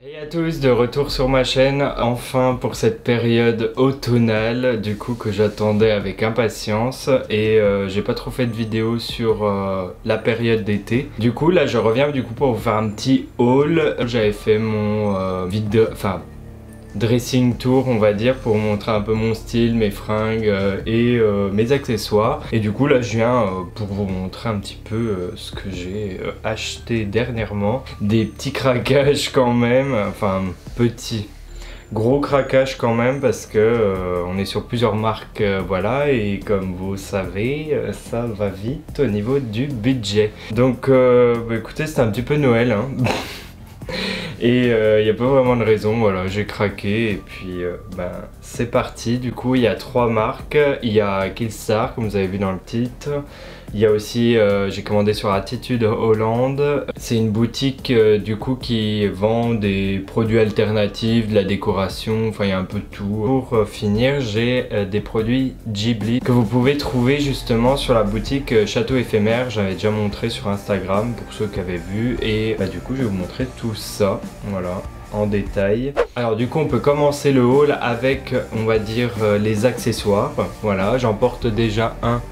Hey à tous, de retour sur ma chaîne, enfin pour cette période automnale du coup que j'attendais avec impatience et j'ai pas trop fait de vidéos sur la période d'été. Du coup là je reviens du coup pour vous faire un petit haul. J'avais fait mon dressing tour on va dire pour montrer un peu mon style, mes fringues et mes accessoires, et du coup là je viens pour vous montrer un petit peu ce que j'ai acheté dernièrement. Des petits craquages quand même, enfin petits gros craquage quand même parce que on est sur plusieurs marques, voilà, et comme vous savez ça va vite au niveau du budget. Donc bah, écoutez, c'est un petit peu Noël hein. Et il n'y a pas vraiment de raison, voilà, j'ai craqué et puis ben, c'est parti. Du coup il y a trois marques, il y a Killstar comme vous avez vu dans le titre. Il y a aussi, j'ai commandé sur Attitude Hollande. C'est une boutique du coup qui vend des produits alternatifs, de la décoration, enfin il y a un peu de tout. Pour finir, j'ai des produits Ghibli que vous pouvez trouver justement sur la boutique Château Éphémère. J'avais déjà montré sur Instagram pour ceux qui avaient vu, et bah, du coup je vais vous montrer tout ça, voilà, en détail. Alors du coup on peut commencer le haul avec, on va dire, les accessoires. Voilà, j'en porte déjà un.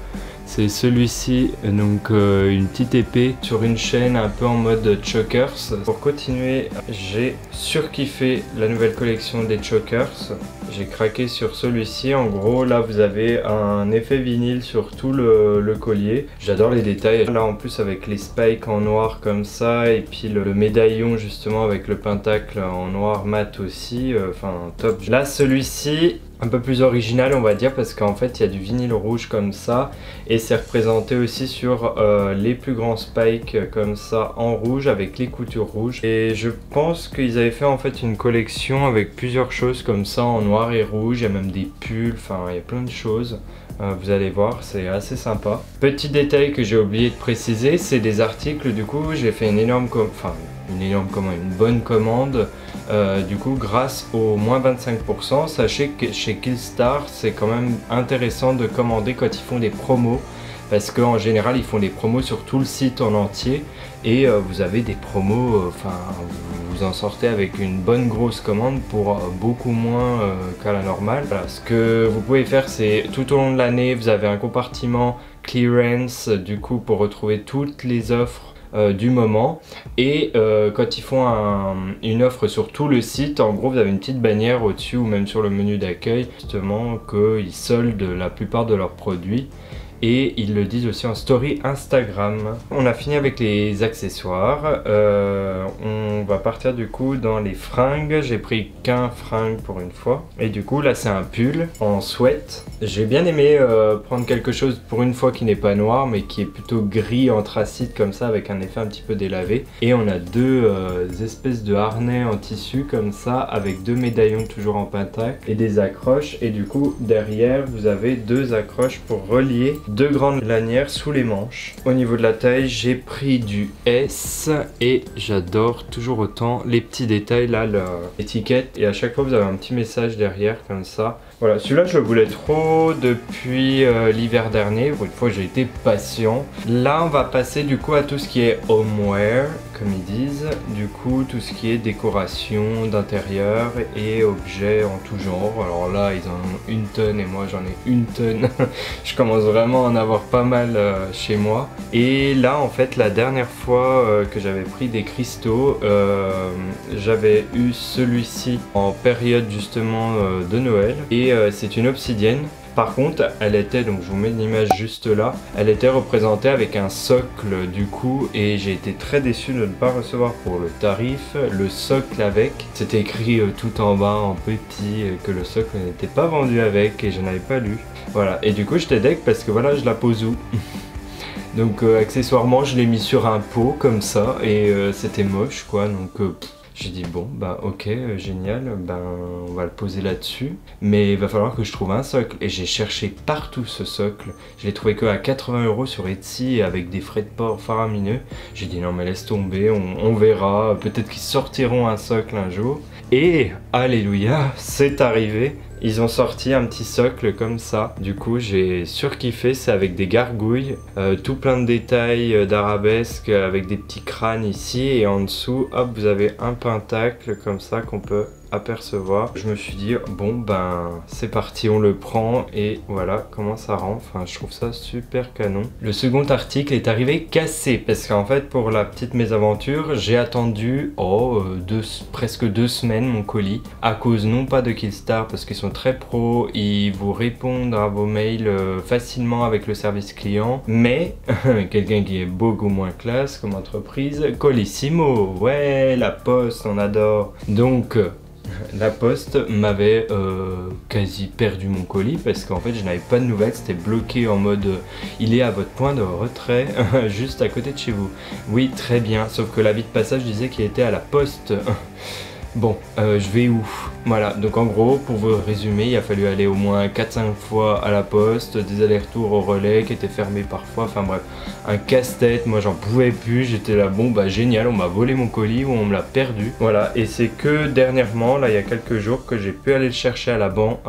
C'est celui-ci, donc une petite épée sur une chaîne un peu en mode chokers. Pour continuer, j'ai surkiffé la nouvelle collection des chokers. J'ai craqué sur celui-ci. En gros là vous avez un effet vinyle sur tout le collier. J'adore les détails. Là en plus avec les spikes en noir comme ça, et puis le médaillon justement avec le pentacle en noir mat aussi, enfin top. Là celui-ci un peu plus original on va dire, parce qu'en fait il y a du vinyle rouge comme ça, et c'est représenté aussi sur les plus grands spikes comme ça en rouge avec les coutures rouges. Et je pense qu'ils avaient fait en fait une collection avec plusieurs choses comme ça en noir et rouge. Il y a même des pulls, enfin il y a plein de choses. Vous allez voir, c'est assez sympa. Petit détail que j'ai oublié de préciser, c'est des articles. Du coup j'ai fait une bonne commande du coup grâce au moins 25%. Sachez que chez Killstar c'est quand même intéressant de commander quand ils font des promos, parce qu'en général ils font des promos sur tout le site en entier, et vous avez des promos, enfin vous en sortez avec une bonne grosse commande pour beaucoup moins qu'à la normale. Voilà, ce que vous pouvez faire, c'est tout au long de l'année vous avez un compartiment clearance du coup pour retrouver toutes les offres du moment, et quand ils font une offre sur tout le site, en gros vous avez une petite bannière au dessus ou même sur le menu d'accueil justement qu'ils soldent la plupart de leurs produits, et ils le disent aussi en story Instagram. On a fini avec les accessoires, on va partir du coup dans les fringues. J'ai pris qu'un fringue pour une fois, et du coup là c'est un pull en sweat. J'ai bien aimé prendre quelque chose pour une fois qui n'est pas noir mais qui est plutôt gris anthracite comme ça, avec un effet un petit peu délavé, et on a deux espèces de harnais en tissu comme ça avec deux médaillons toujours en pentacle et des accroches, et du coup derrière vous avez deux accroches pour relier deux grandes lanières sous les manches. Au niveau de la taille, j'ai pris du S, et j'adore toujours autant les petits détails là, l'étiquette, et à chaque fois vous avez un petit message derrière comme ça. Voilà, celui-là je le voulais trop depuis l'hiver dernier. Pour une fois j'ai été patient. Là on va passer du coup à tout ce qui est homeware comme ils disent, du coup tout ce qui est décoration d'intérieur et objets en tout genre. Alors là ils en ont une tonne et moi j'en ai une tonne. Je commence vraiment à en avoir pas mal chez moi. Et là en fait la dernière fois que j'avais pris des cristaux, j'avais eu celui-ci en période justement de Noël, et c'est une obsidienne. Par contre, elle était, donc je vous mets une image juste là, elle était représentée avec un socle du coup, et j'ai été très déçu de ne pas recevoir pour le tarif le socle avec. C'était écrit tout en bas en petit que le socle n'était pas vendu avec, et je n'avais pas lu. Voilà, et du coup j'étais deg parce que voilà, je la pose où? Donc accessoirement je l'ai mis sur un pot comme ça, et c'était moche quoi, donc j'ai dit bon bah ok, génial, ben on va le poser là-dessus, mais il va falloir que je trouve un socle, et j'ai cherché partout ce socle. Je l'ai trouvé que à 80 € sur Etsy avec des frais de port faramineux. J'ai dit non mais laisse tomber, on verra, peut-être qu'ils sortiront un socle un jour. Et alléluia, c'est arrivé. Ils ont sorti un petit socle comme ça. Du coup, j'ai surkiffé. C'est avec des gargouilles, tout plein de détails d'arabesque avec des petits crânes ici. Et en dessous, hop, vous avez un pentacle comme ça qu'on peut apercevoir. Je me suis dit bon ben c'est parti, on le prend et voilà comment ça rend. Enfin je trouve ça super canon. Le second article est arrivé cassé parce qu'en fait pour la petite mésaventure j'ai attendu presque 2 semaines mon colis à cause non pas de Killstar parce qu'ils sont très pro, ils vous répondent à vos mails facilement avec le service client, mais quelqu'un qui est beaucoup moins classe comme entreprise, Colissimo, ouais la poste on adore. Donc la poste m'avait quasi perdu mon colis parce qu'en fait je n'avais pas de nouvelles, c'était bloqué en mode il est à votre point de retrait juste à côté de chez vous. Oui très bien, sauf que l'avis de passage disait qu'il était à la poste. Bon, je vais où? Voilà, donc en gros, pour vous résumer, il a fallu aller au moins 4-5 fois à la poste, des allers-retours au relais qui étaient fermés parfois, enfin bref, un casse-tête, moi j'en pouvais plus, j'étais là, bon bah génial, on m'a volé mon colis ou on me l'a perdu. Voilà, et c'est que dernièrement, là il y a quelques jours, que j'ai pu aller le chercher à la banque,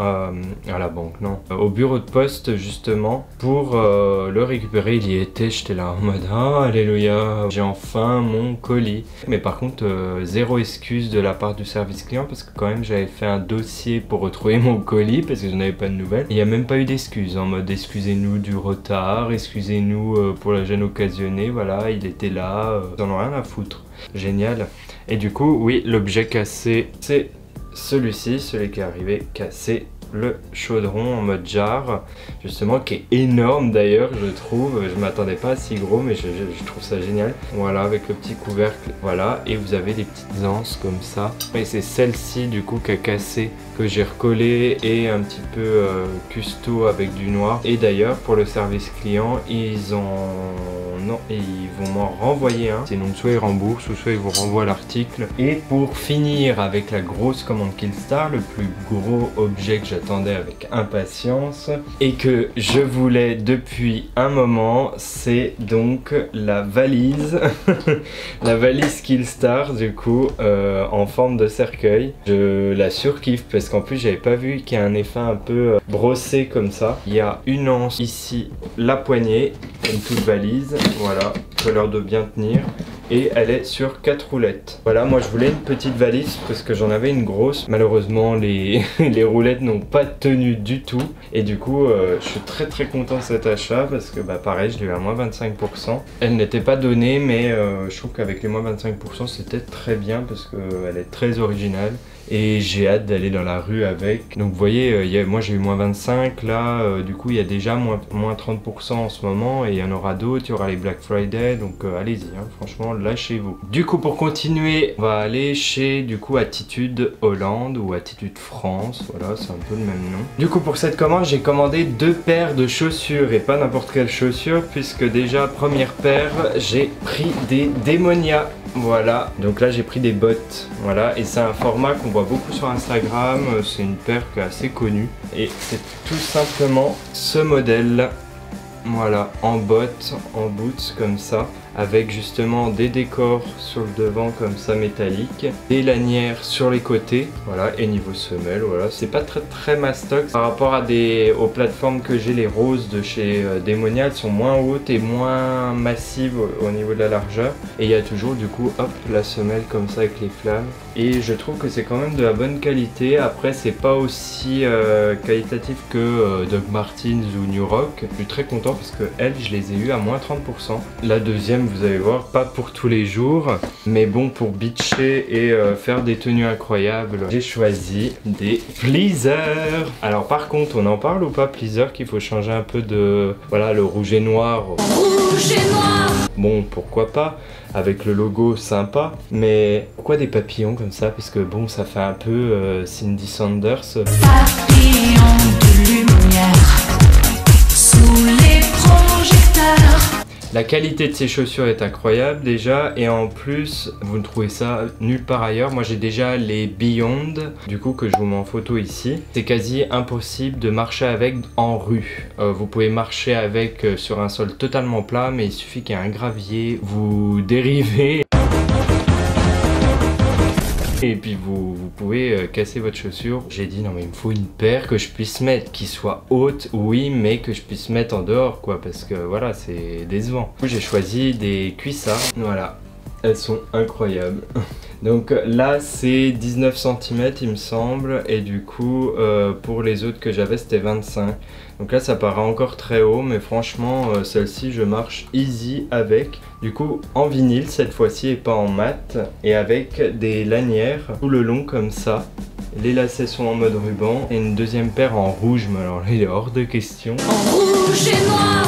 au bureau de poste justement, pour le récupérer. Il y était, j'étais là en mode, ah alléluia, j'ai enfin mon colis. Mais par contre, zéro excuse de la part du service client parce que quand même j'avais fait un dossier pour retrouver mon colis parce que je n'avais pas de nouvelles. Il n'y a même pas eu d'excuses en mode excusez-nous du retard, excusez-nous pour la gêne occasionnée, voilà, il était là, ils en ont rien à foutre. Génial. Et du coup, oui, l'objet cassé, c'est celui-ci, celui qui est arrivé cassé. Le chaudron en mode jar, justement, qui est énorme d'ailleurs, je trouve. Je m'attendais pas à si gros, mais je trouve ça génial. Voilà, avec le petit couvercle, voilà, et vous avez des petites anses comme ça. Et c'est celle-ci du coup qui a cassé, que j'ai recollé et un petit peu custo avec du noir. Et d'ailleurs, pour le service client, ils vont m'en renvoyer un. Sinon, soit ils remboursent, ou soit ils vous renvoient l'article. Et pour finir avec la grosse commande Killstar, le plus gros objet que j'attendais avec impatience et que je voulais depuis un moment, c'est donc la valise. La valise Killstar du coup en forme de cercueil. Je la surkiffe parce qu'en plus j'avais pas vu qu'il y a un effet un peu brossé comme ça. Il y a une anse ici, la poignée, comme toute valise, voilà, que l'heure de bien tenir. Et elle est sur 4 roulettes. Voilà, moi je voulais une petite valise parce que j'en avais une grosse. Malheureusement les roulettes n'ont pas tenu du tout. Et du coup je suis très content de cet achat parce que bah pareil, je l'ai eu à moins 25%. Elle n'était pas donnée mais je trouve qu'avec les moins 25% c'était très bien parce qu'elle est très originale. Et j'ai hâte d'aller dans la rue avec. Donc vous voyez, moi j'ai eu moins 25, là du coup il y a déjà moins 30% en ce moment et il y en aura d'autres, il y aura les Black Friday, donc allez-y, hein, franchement lâchez-vous. Du coup pour continuer, on va aller chez du coup Attitude Hollande ou Attitude France, voilà c'est un peu le même nom. Du coup pour cette commande j'ai commandé 2 paires de chaussures et pas n'importe quelle chaussure puisque déjà première paire j'ai pris des Démonia. Voilà, donc là j'ai pris des bottes, voilà, et c'est un format qu'on voit beaucoup sur Instagram, c'est une paire qui est assez connue, et c'est tout simplement ce modèle, voilà, en bottes, en boots comme ça, avec justement des décors sur le devant comme ça métallique, des lanières sur les côtés, voilà, et niveau semelle, voilà, c'est pas très mastoc par rapport à aux plateformes que j'ai, les roses de chez Démonia, elles sont moins hautes et moins massives au niveau de la largeur, et il y a toujours du coup, hop, la semelle comme ça avec les flammes, et je trouve que c'est quand même de la bonne qualité. Après c'est pas aussi qualitatif que Doc Martens ou New Rock, je suis très content parce que elles, je les ai eues à moins 30%. La deuxième, vous allez voir, pas pour tous les jours, mais bon, pour beacher et faire des tenues incroyables, j'ai choisi des Pleaser. Alors par contre, on en parle ou pas, Pleaser, qu'il faut changer un peu de... Voilà, le rouge et noir. Rouge et noir. Bon, pourquoi pas, avec le logo sympa, mais pourquoi des papillons comme ça? Parce que bon, ça fait un peu Cindy Sanders. Papillons de lumière sous les projecteurs. La qualité de ces chaussures est incroyable déjà, et en plus vous ne trouvez ça nulle part ailleurs. Moi j'ai déjà les Beyond, du coup, que je vous mets en photo ici. C'est quasi impossible de marcher avec en rue. Vous pouvez marcher avec sur un sol totalement plat, mais il suffit qu'il y ait un gravier, vous dérivez. Et puis vous pouvez casser votre chaussure. J'ai dit non mais il me faut une paire que je puisse mettre, qui soit haute, oui, mais que je puisse mettre en dehors quoi, parce que voilà, c'est décevant. Du coup j'ai choisi des cuissards, voilà. Elles sont incroyables. Donc là c'est 19 cm il me semble, et du coup pour les autres que j'avais c'était 25. Donc là ça paraît encore très haut, mais franchement celle-ci je marche easy avec. Du coup en vinyle cette fois-ci et pas en mat, et avec des lanières tout le long comme ça. Les lacets sont en mode ruban, et une deuxième paire en rouge, mais alors là il est hors de question. En rouge et noir,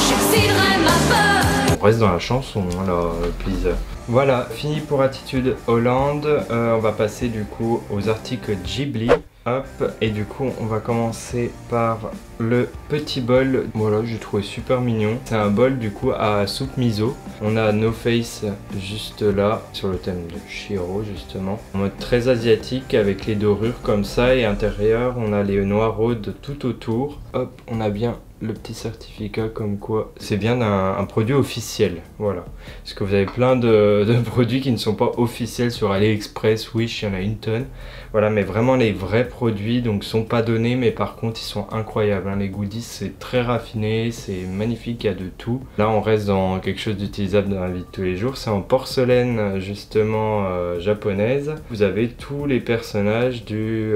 j'exciderai ma peur. On reste dans la chanson, alors please. Voilà, fini pour Attitude Hollande. On va passer du coup aux articles Ghibli. Hop, et du coup on va commencer par le petit bol. Voilà, j'ai trouvé super mignon. C'est un bol du coup à soupe miso. On a No Face juste là, sur le thème de Chihiro justement. En mode très asiatique avec les dorures comme ça, et à l'intérieur on a les noiraudes tout autour. Hop, on a bien le petit certificat comme quoi c'est bien un produit officiel, voilà. Parce que vous avez plein de produits qui ne sont pas officiels sur AliExpress, Wish, il y en a une tonne. Voilà, mais vraiment les vrais produits donc sont pas donnés, mais par contre ils sont incroyables, hein. Les goodies c'est très raffiné, c'est magnifique, il y a de tout. Là on reste dans quelque chose d'utilisable dans la vie de tous les jours. C'est en porcelaine justement japonaise. Vous avez tous les personnages du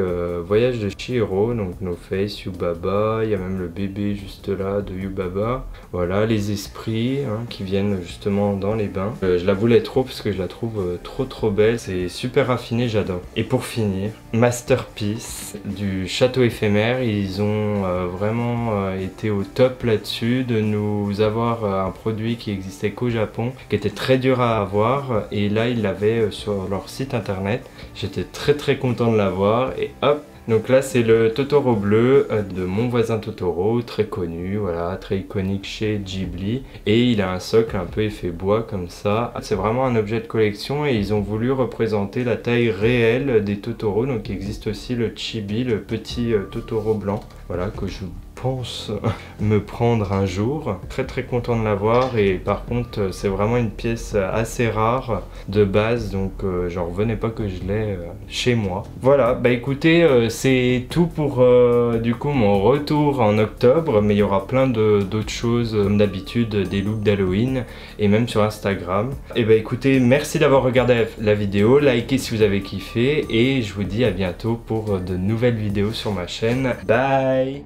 voyage de Chihiro, donc No Face, Yubaba, il y a même le bébé juste là de Yubaba. Voilà, les esprits hein, qui viennent justement dans les bains. Je la voulais trop parce que je la trouve trop belle. C'est super raffiné, j'adore. Et pour finir, masterpiece du château éphémère. Ils ont vraiment été au top là-dessus, de nous avoir un produit qui existait qu'au Japon, qui était très dur à avoir, et là ils l'avaient sur leur site internet. J'étais très content de l'avoir, et hop. Donc là c'est le Totoro bleu de Mon voisin Totoro, très connu, voilà, très iconique chez Ghibli, et il a un socle un peu effet bois comme ça. C'est vraiment un objet de collection, et ils ont voulu représenter la taille réelle des Totoro. Donc il existe aussi le Chibi, le petit Totoro blanc, voilà, que je pense me prendre un jour. Très content de l'avoir, et par contre c'est vraiment une pièce assez rare de base, donc j'en revenais pas que je l'ai chez moi. Voilà, bah écoutez, c'est tout pour du coup mon retour en octobre, mais il y aura plein d'autres choses comme d'habitude, des looks d'Halloween, et même sur Instagram. Et bah écoutez, merci d'avoir regardé la vidéo, likez si vous avez kiffé, et je vous dis à bientôt pour de nouvelles vidéos sur ma chaîne. Bye.